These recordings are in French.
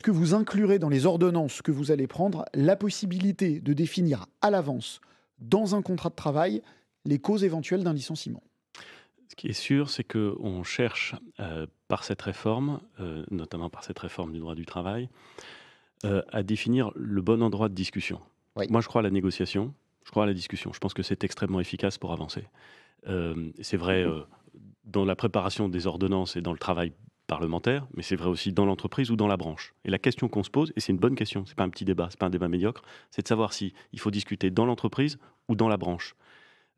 que vous inclurez dans les ordonnances que vous allez prendre la possibilité de définir à l'avance, dans un contrat de travail, les causes éventuelles d'un licenciement? Ce qui est sûr, c'est qu'on cherche, par cette réforme, notamment par cette réforme du droit du travail, à définir le bon endroit de discussion. Oui. Moi, je crois à la négociation, je crois à la discussion. Je pense que c'est extrêmement efficace pour avancer. C'est vrai dans la préparation des ordonnances et dans le travail parlementaire, mais c'est vrai aussi dans l'entreprise ou dans la branche. Et la question qu'on se pose, et c'est une bonne question, c'est pas un petit débat, c'est pas un débat médiocre, c'est de savoir si il faut discuter dans l'entreprise ou dans la branche.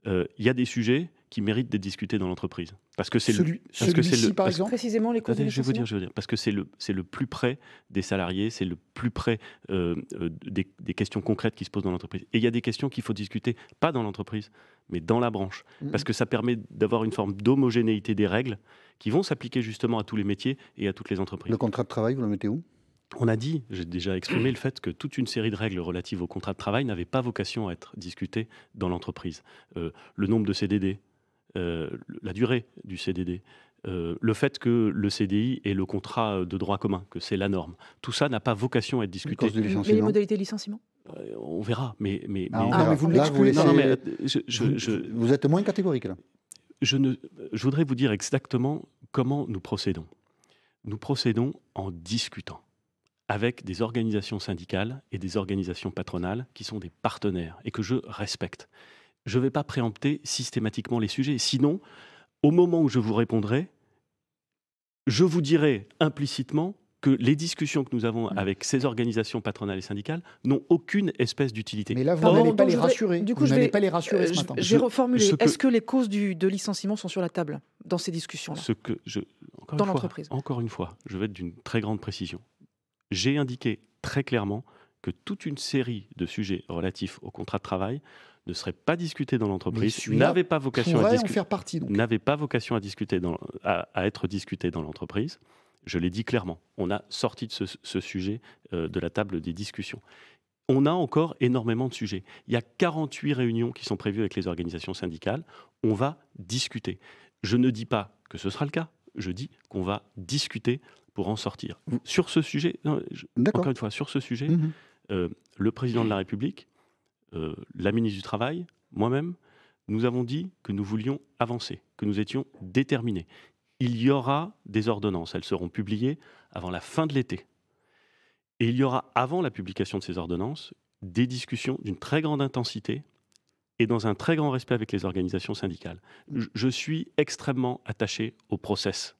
Il y a des sujets qui méritent d'être discutés dans l'entreprise. Parce que c'est Celui-ci, par exemple? Précisément les causes de Attendez, je vais vous licenciement. dire, parce que c'est le plus près des salariés, c'est le plus près des questions concrètes qui se posent dans l'entreprise. Et il y a des questions qu'il faut discuter, pas dans l'entreprise, mais dans la branche. Parce que ça permet d'avoir une forme d'homogénéité des règles qui vont s'appliquer justement à tous les métiers et à toutes les entreprises. Le contrat de travail, vous le mettez où? On a dit, j'ai déjà exprimé le fait que toute une série de règles relatives au contrat de travail n'avaient pas vocation à être discutées dans l'entreprise. Le nombre de CDD, la durée du CDD, le fait que le CDI est le contrat de droit commun, que c'est la norme. Tout ça n'a pas vocation à être Les discuté. causes de Mais les licenciement? modalités de licenciement. On verra, mais on Ah, verra. mais vous Là, vous l'excluez. non, mais laissez- vous êtes moins catégorique, là. je voudrais vous dire exactement comment nous procédons. Nous procédons en discutant avec des organisations syndicales et des organisations patronales qui sont des partenaires et que je respecte. Je ne vais pas préempter systématiquement les sujets. Sinon, au moment où je vous répondrai, je vous dirai implicitement que les discussions que nous avons avec ces organisations patronales et syndicales n'ont aucune espèce d'utilité. Mais là, vous Pardon, n'allez pas donc les je voudrais- rassurer. du coup, Vous je n'allez vais- pas les rassurer ce matin. Je vais reformuler. ce que- Est-ce que les causes de licenciement sont sur la table dans ces discussions-là? Ce que je, encore Dans une fois, l'entreprise. encore une fois, je vais être d'une très grande précision. J'ai indiqué très clairement que toute une série de sujets relatifs au contrat de travail ne seraient pas discutés dans Mais l'entreprise, celui-là n'avaient pas vocation à pourrait en discuter. faire partie, donc. N'avait pas vocation à, à être discuté dans l'entreprise. Je l'ai dit clairement. On a sorti de ce sujet de la table des discussions. On a encore énormément de sujets. Il y a 48 réunions qui sont prévues avec les organisations syndicales. On va discuter. Je ne dis pas que ce sera le cas. Je dis qu'on va discuter pour en sortir. Sur ce sujet, D'accord. encore une fois, sur ce sujet, Mhm. le président de la République, la ministre du Travail, moi-même, nous avons dit que nous voulions avancer, que nous étions déterminés. Il y aura des ordonnances, elles seront publiées avant la fin de l'été. Et il y aura, avant la publication de ces ordonnances, des discussions d'une très grande intensité et dans un très grand respect avec les organisations syndicales. Je suis extrêmement attaché au process